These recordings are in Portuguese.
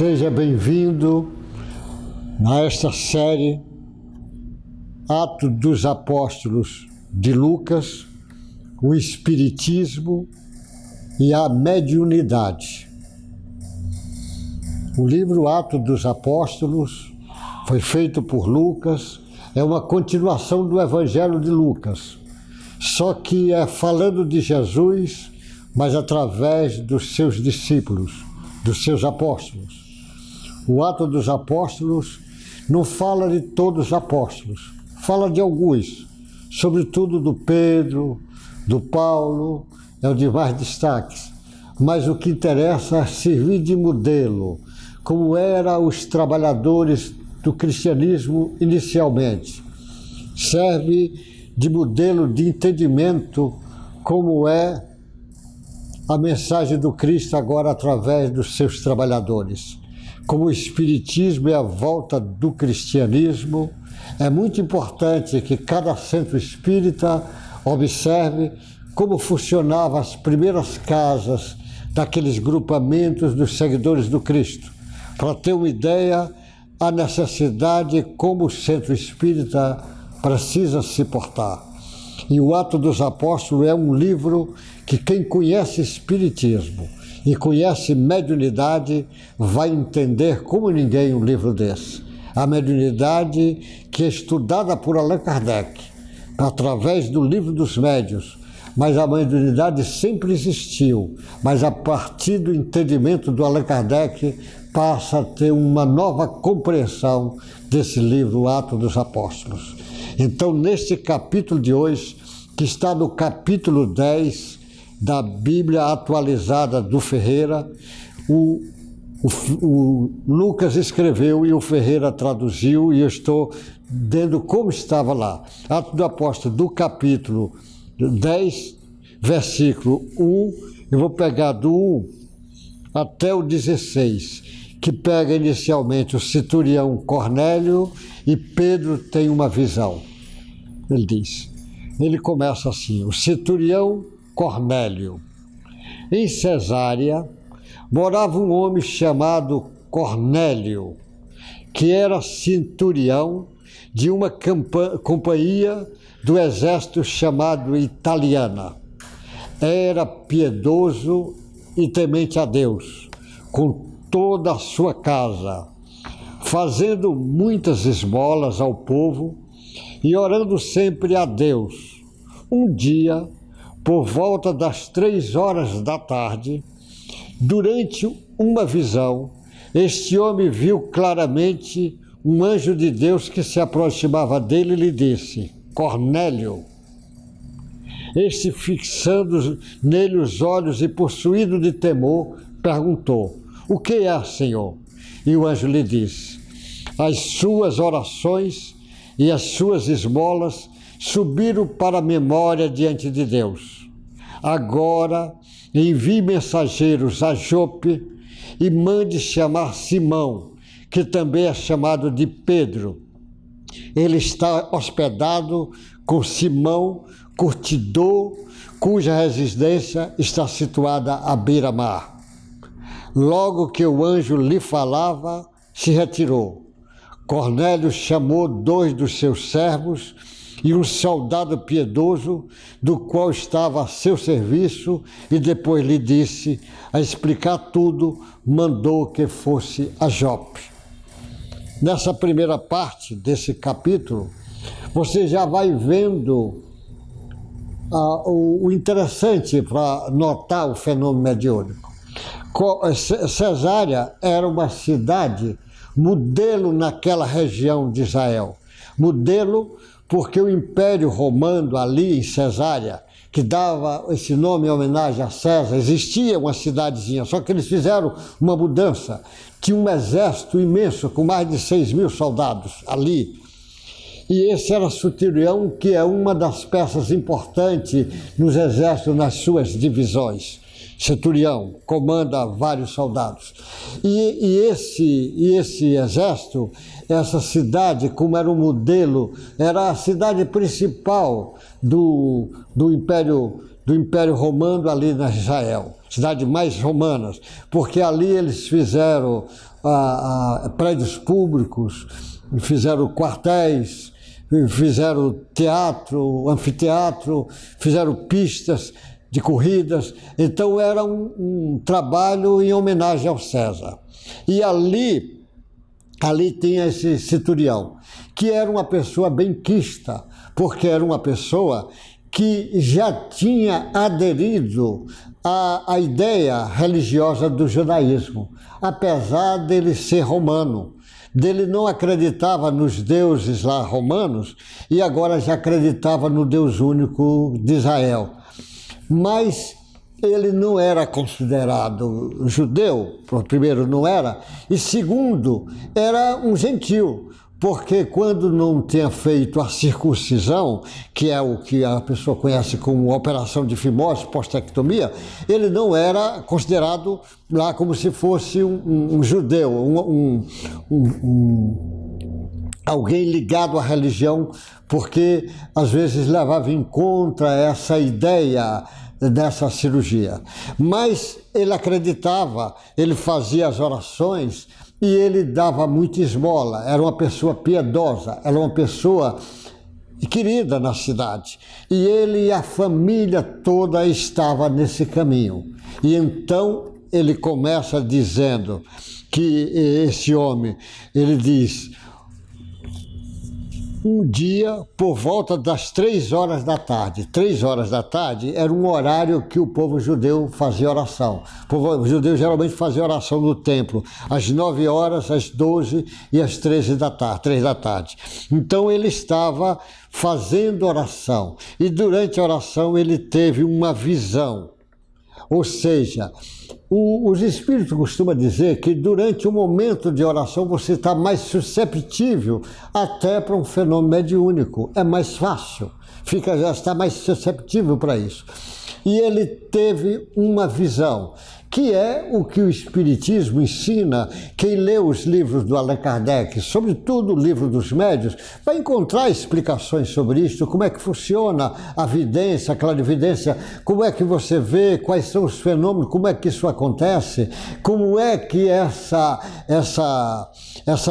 Seja bem-vindo a esta série Atos dos Apóstolos de Lucas, o Espiritismo e a Mediunidade. O livro Atos dos Apóstolos foi feito por Lucas, é uma continuação do Evangelho de Lucas, só que é falando de Jesus, mas através dos seus discípulos, dos seus apóstolos. O Atos dos Apóstolos não fala de todos os apóstolos, fala de alguns, sobretudo do Pedro, do Paulo, é o de mais destaques. Mas o que interessa é servir de modelo, como eram os trabalhadores do cristianismo inicialmente. Serve de modelo de entendimento como é a mensagem do Cristo agora através dos seus trabalhadores. Como o Espiritismo é a volta do cristianismo, é muito importante que cada centro espírita observe como funcionavam as primeiras casas daqueles grupamentos dos seguidores do Cristo, para ter uma ideia a necessidade como o centro espírita precisa se portar. E o Atos dos Apóstolos é um livro que quem conhece Espiritismo e conhece mediunidade vai entender como ninguém um livro desse. A mediunidade que é estudada por Allan Kardec, através do livro dos médiuns, mas a mediunidade sempre existiu, mas a partir do entendimento do Allan Kardec passa a ter uma nova compreensão desse livro, Atos dos Apóstolos. Então, neste capítulo de hoje, que está no capítulo 10 da Bíblia atualizada do Ferreira, o Lucas escreveu e o Ferreira traduziu, e eu estou dando como estava lá. Atos do Apóstolo, do capítulo 10, versículo 1, eu vou pegar do 1 até o 16, que pega inicialmente o centurião Cornélio e Pedro tem uma visão. Ele diz, ele começa assim, o centurião Cornélio. Em Cesárea morava um homem chamado Cornélio, que era centurião de uma companhia do exército chamado Italiana. Era piedoso e temente a Deus, com toda a sua casa, fazendo muitas esmolas ao povo e orando sempre a Deus. Um dia, por volta das 3 da tarde, durante uma visão, este homem viu claramente um anjo de Deus que se aproximava dele e lhe disse, Cornélio. Este, fixando nele os olhos e possuído de temor, perguntou, o que é, Senhor? E o anjo lhe disse, as suas orações e as suas esmolas subiram para a memória diante de Deus. Agora envie mensageiros a Jope e mande chamar Simão, que também é chamado de Pedro. Ele está hospedado com Simão, curtidor, cuja residência está situada à beira-mar. Logo que o anjo lhe falava, se retirou. Cornélio chamou 2 dos seus servos e um soldado piedoso, do qual estava a seu serviço, e depois lhe disse, a explicar tudo, mandou que fosse a Jope. Nessa primeira parte desse capítulo, você já vai vendo o interessante para notar o fenômeno mediúnico. Cesárea era uma cidade modelo naquela região de Israel. Modelo porque o Império Romano ali em Cesárea, que dava esse nome em homenagem a César, existia uma cidadezinha, só que eles fizeram uma mudança. Tinha um exército imenso, com mais de 6.000 soldados ali. E esse era centurião, que é uma das peças importantes nos exércitos, nas suas divisões. Centurião, comanda vários soldados. E esse exército, essa cidade, como era um modelo, era a cidade principal do Império Romano ali na Israel. cidades mais romanas, porque ali eles fizeram prédios públicos, fizeram quartéis, fizeram teatro, anfiteatro, fizeram pistas de corridas. Então era um trabalho em homenagem ao César. E ali tinha esse centurião, que era uma pessoa benquista, porque era uma pessoa que já tinha aderido à ideia religiosa do judaísmo, apesar dele ser romano. Dele não acreditava nos deuses lá romanos e agora já acreditava no Deus único de Israel. Mas ele não era considerado judeu, primeiro não era, e segundo, era um gentil, porque quando não tinha feito a circuncisão, que é o que a pessoa conhece como operação de fimose, postectomia, ele não era considerado lá como se fosse um judeu, alguém ligado à religião, porque às vezes levava em conta essa ideia dessa cirurgia. Mas ele acreditava, ele fazia as orações e ele dava muita esmola, era uma pessoa piedosa, era uma pessoa querida na cidade. E ele e a família toda estava nesse caminho. E então ele começa dizendo que esse homem, ele diz: um dia, por volta das 3 horas da tarde. 3 horas da tarde era um horário que o povo judeu fazia oração. O povo judeu geralmente fazia oração no templo, às 9 horas, às 12 e às 3 da tarde. Então ele estava fazendo oração e durante a oração ele teve uma visão. Ou seja, os espíritos costumam dizer que durante o momento de oração você está mais susceptível até para um fenômeno mediúnico. É mais fácil, já está mais susceptível para isso. E ele teve uma visão, que é o que o Espiritismo ensina. Quem lê os livros do Allan Kardec, sobretudo o livro dos médiuns, vai encontrar explicações sobre isso, como é que funciona a vidência, a clarividência, como é que você vê, quais são os fenômenos, como é que isso acontece, como é que essa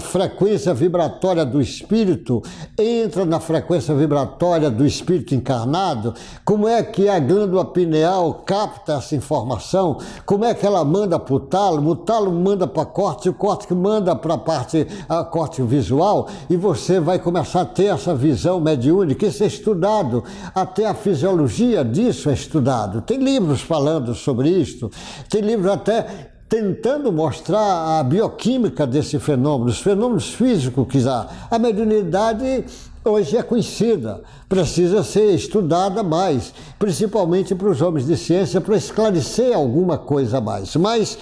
frequência vibratória do espírito entra na frequência vibratória do espírito encarnado, como é que a glândula pineal capta essa informação, como é que ela manda para o tálamo manda para a córtexo, o córtex manda para a córtex visual, e você vai começar a ter essa visão mediúnica. Isso é estudado, até a fisiologia disso é estudado. Tem livros falando sobre isso, tem livros até tentando mostrar a bioquímica desse fenômeno, os fenômenos físicos que há. A mediunidade hoje é conhecida, precisa ser estudada mais, principalmente para os homens de ciência, para esclarecer alguma coisa a mais. Mas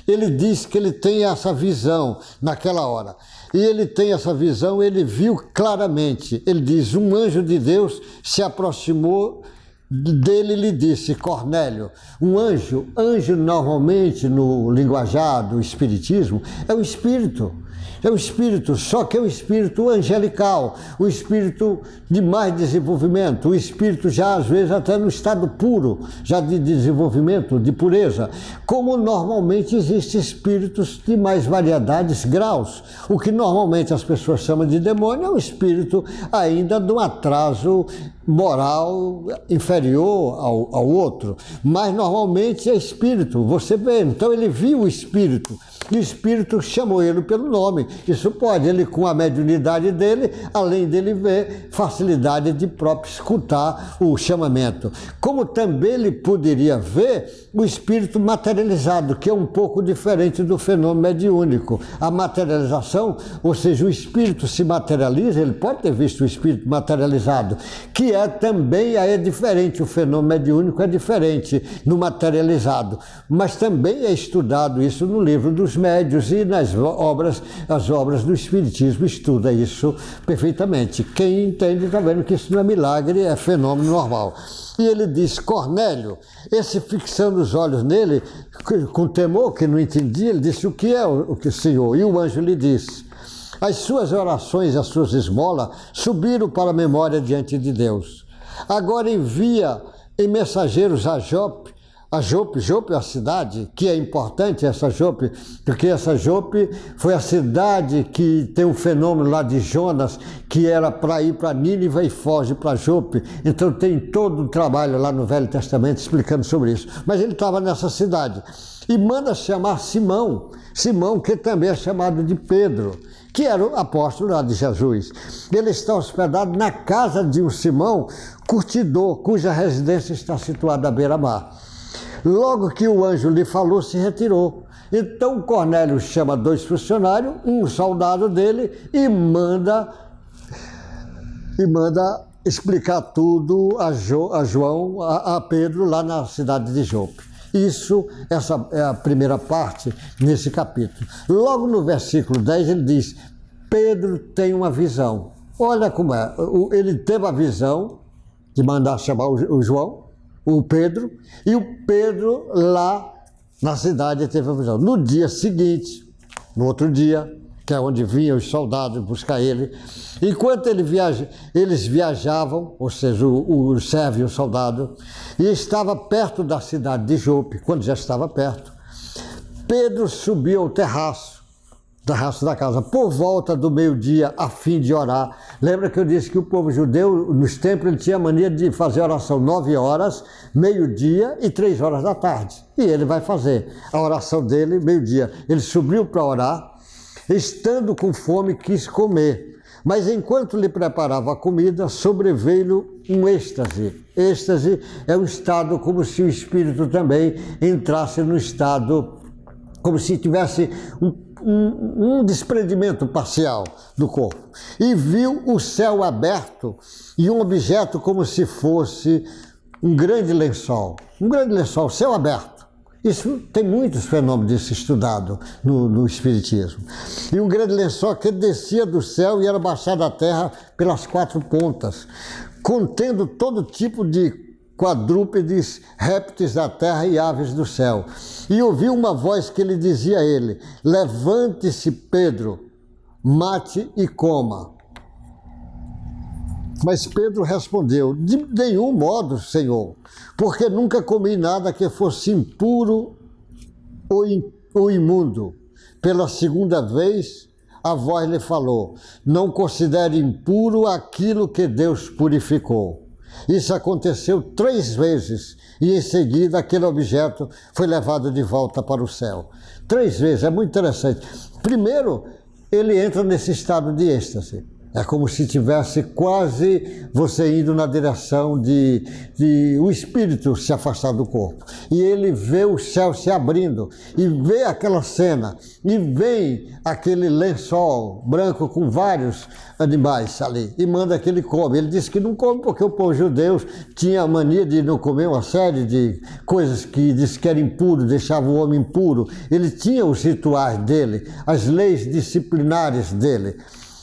ele diz que ele tem essa visão naquela hora. E ele tem essa visão, ele viu claramente. Ele diz: um anjo de Deus se aproximou dele e lhe disse: Cornélio. Um anjo normalmente no linguajar do espiritismo é um espírito. É um espírito, só que é um espírito angelical, um espírito de mais desenvolvimento, um espírito já às vezes até no estado puro, já de desenvolvimento, de pureza. Como normalmente existem espíritos de mais variedades, graus. O que normalmente as pessoas chamam de demônio é um espírito ainda de um atraso moral inferior ao outro, mas normalmente é espírito, você vê. Então ele viu o espírito, e o espírito chamou ele pelo nome. Isso pode, ele com a mediunidade dele, além dele ver, facilidade de próprio escutar o chamamento. Como também ele poderia ver o espírito materializado, que é um pouco diferente do fenômeno mediúnico. A materialização, ou seja, o espírito se materializa, ele pode ter visto o espírito materializado, que também é diferente, o fenômeno mediúnico é diferente no materializado, mas também é estudado isso no livro dos médiuns e nas as obras do Espiritismo estuda isso perfeitamente. Quem entende está vendo que isso não é milagre, é fenômeno normal. E ele diz: Cornélio, esse fixando os olhos nele, com temor, que não entendia, ele disse: o que é o Senhor? E o anjo lhe disse: as suas orações e as suas esmolas subiram para a memória diante de Deus. Agora envia em mensageiros a Jope a Jope é a cidade, que é importante essa Jope, porque essa Jope foi a cidade que tem um fenômeno lá de Jonas, que era para ir para Nínive e foge para Jope. Então tem todo um trabalho lá no Velho Testamento explicando sobre isso. Mas ele estava nessa cidade e manda chamar Simão, que também é chamado de Pedro, que era o apóstolo lá de Jesus. Ele está hospedado na casa de um Simão, curtidor, cuja residência está situada à beira-mar. Logo que o anjo lhe falou, se retirou. Então Cornélio chama 2 funcionários, um soldado dele, e manda explicar tudo a João, a Pedro, lá na cidade de Jope. Essa é a primeira parte nesse capítulo. Logo no versículo 10 ele diz, Pedro tem uma visão. Olha como é, ele teve a visão de mandar chamar o João, o Pedro, e o Pedro lá na cidade teve a visão. No dia seguinte, no outro dia, que é onde vinham os soldados buscar ele, enquanto eles viajavam, ou seja, o servo e o soldado, e estava perto da cidade de Jope, quando já estava perto, Pedro subiu ao terraço da casa, por volta do meio-dia, a fim de orar. Lembra que eu disse que o povo judeu, nos templos, ele tinha a mania de fazer oração 9 horas, meio-dia e 3 horas da tarde. E ele vai fazer a oração dele, meio-dia. Ele subiu para orar, estando com fome, quis comer. Mas enquanto lhe preparava a comida, sobreveio um êxtase. Êxtase é um estado como se o espírito também entrasse no estado, como se tivesse um desprendimento parcial do corpo. E viu o céu aberto e um objeto como se fosse um grande lençol, céu aberto. Isso tem muitos fenômenos disso estudado no Espiritismo. E um grande lençol que descia do céu e era baixado à terra pelas 4 pontas, contendo todo tipo de quadrúpedes, répteis da terra e aves do céu. E ouviu uma voz que lhe dizia a ele, levante-se, Pedro, mate e coma. Mas Pedro respondeu, de nenhum modo, Senhor, porque nunca comi nada que fosse impuro ou imundo. Pela segunda vez, a voz lhe falou, não considere impuro aquilo que Deus purificou. Isso aconteceu 3 vezes e em seguida aquele objeto foi levado de volta para o céu. 3 vezes, é muito interessante. Primeiro, ele entra nesse estado de êxtase. É como se tivesse quase você indo na direção de o espírito se afastar do corpo. E ele vê o céu se abrindo, e vê aquela cena, e vem aquele lençol branco com vários animais ali, e manda que ele come. Ele disse que não come porque o povo judeu tinha a mania de não comer uma série de coisas que disse que era impuro, deixava o homem impuro. Ele tinha os rituais dele, as leis disciplinares dele.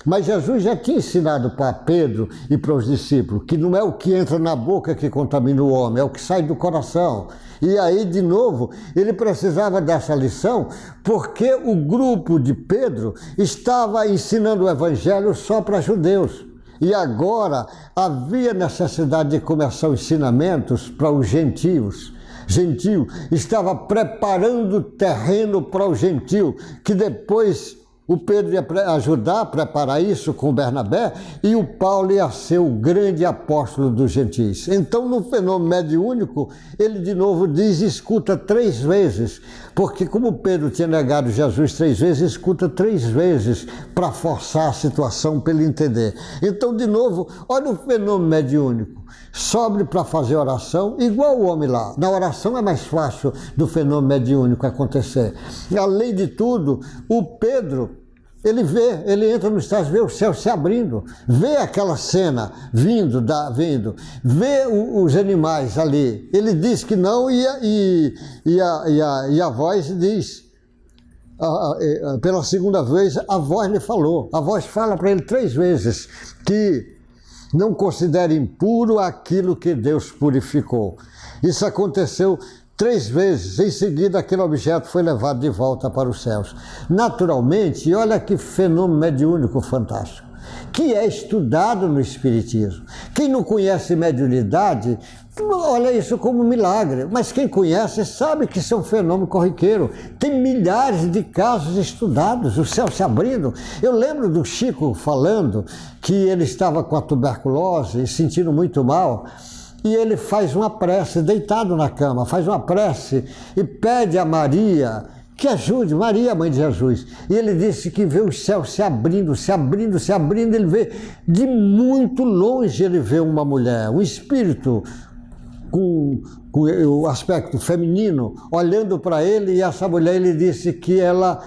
Mas Jesus já tinha ensinado para Pedro e para os discípulos que não é o que entra na boca que contamina o homem, é o que sai do coração. E aí, de novo, ele precisava dessa lição porque o grupo de Pedro estava ensinando o evangelho só para judeus. E agora havia necessidade de começar os ensinamentos para os gentios. Gentil estava preparando o terreno para o gentil, que depois o Pedro ia ajudar a preparar isso com Bernabé e o Paulo ia ser o grande apóstolo dos gentis. Então, no fenômeno mediúnico, ele de novo diz, escuta 3 vezes, porque como Pedro tinha negado Jesus 3 vezes, escuta 3 vezes para forçar a situação para ele entender. Então, de novo, olha o fenômeno mediúnico. Sobe para fazer oração, igual o homem lá. Na oração é mais fácil do fenômeno mediúnico acontecer. Além de tudo, o Pedro, ele entra no estágio, vê o céu se abrindo, vê aquela cena vindo, vê os animais ali. Ele diz que não e a voz diz, pela segunda vez, a voz lhe falou. A voz fala para ele 3 vezes que não considere impuro aquilo que Deus purificou. Isso aconteceu 3 vezes, em seguida aquele objeto foi levado de volta para os céus. Naturalmente, e olha que fenômeno mediúnico fantástico, que é estudado no Espiritismo. Quem não conhece mediunidade olha isso como um milagre, mas quem conhece sabe que isso é um fenômeno corriqueiro. Tem milhares de casos estudados, o céu se abrindo. Eu lembro do Chico falando que ele estava com a tuberculose e sentindo muito mal, e ele faz uma prece, deitado na cama, faz uma prece e pede a Maria que ajude, Maria, mãe de Jesus. E ele disse que vê o céu se abrindo, se abrindo, se abrindo. Ele vê de muito longe, ele vê uma mulher, um espírito com o aspecto feminino, olhando para ele, e essa mulher, ele disse que ela,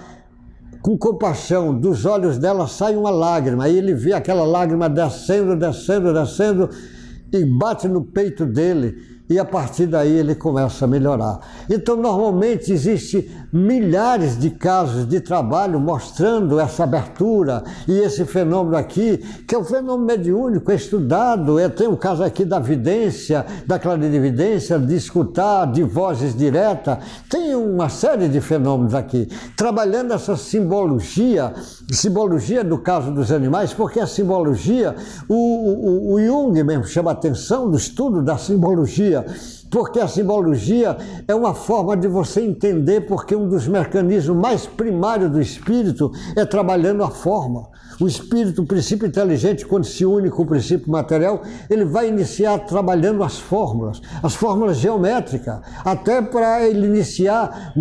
com compaixão, dos olhos dela sai uma lágrima, e ele vê aquela lágrima descendo, descendo, descendo, e bate no peito dele, e a partir daí ele começa a melhorar. Então, normalmente, existe milhares de casos de trabalho mostrando essa abertura e esse fenômeno aqui, que é um fenômeno mediúnico, é estudado. Tem um caso aqui da vidência, da clarividência, de escutar, de vozes diretas. Tem uma série de fenômenos aqui, trabalhando essa simbologia do caso dos animais, porque a simbologia, o Jung mesmo chama a atenção do estudo da simbologia, porque a simbologia é uma forma de você entender, porque um dos mecanismos mais primários do espírito é trabalhando a forma. O espírito, o princípio inteligente, quando se une com o princípio material, ele vai iniciar trabalhando as fórmulas geométricas, até para ele iniciar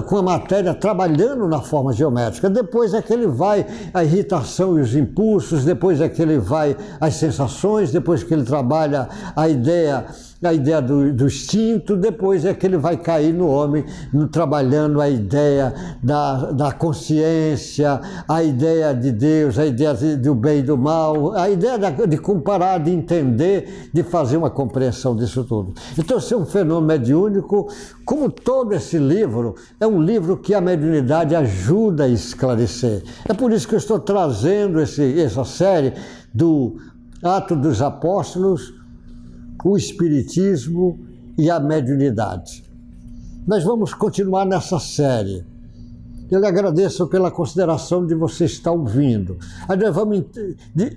com a matéria trabalhando na forma geométrica. Depois é que ele vai a irritação e os impulsos, depois é que ele vai as sensações, depois que ele trabalha a ideia do instinto, depois é que ele vai cair no homem, trabalhando a ideia da consciência, a ideia de Deus, a ideia do bem e do mal, a ideia de comparar, de entender, de fazer uma compreensão disso tudo. Então, esse é um fenômeno mediúnico, como todo esse livro, é um livro que a mediunidade ajuda a esclarecer. É por isso que eu estou trazendo essa série do Atos dos Apóstolos, o Espiritismo e a mediunidade. Nós vamos continuar nessa série. Eu lhe agradeço pela consideração de você estar ouvindo. Aí nós vamos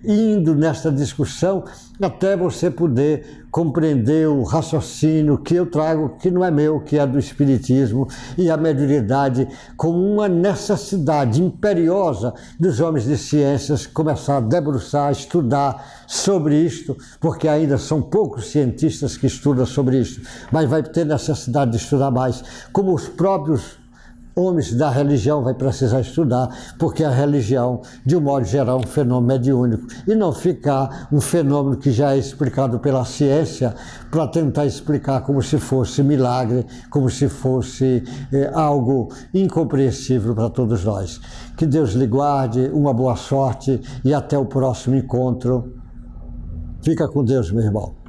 indo nessa discussão até você poder compreender o raciocínio que eu trago, que não é meu, que é do Espiritismo, e a mediunidade como uma necessidade imperiosa dos homens de ciências começar a debruçar, a estudar sobre isto, porque ainda são poucos cientistas que estudam sobre isto, mas vai ter necessidade de estudar mais, como os próprios homens da religião vai precisar estudar, porque a religião, de um modo geral, é um fenômeno mediúnico, e não ficar um fenômeno que já é explicado pela ciência para tentar explicar como se fosse milagre, como se fosse algo incompreensível para todos nós. Que Deus lhe guarde, uma boa sorte e até o próximo encontro. Fica com Deus, meu irmão.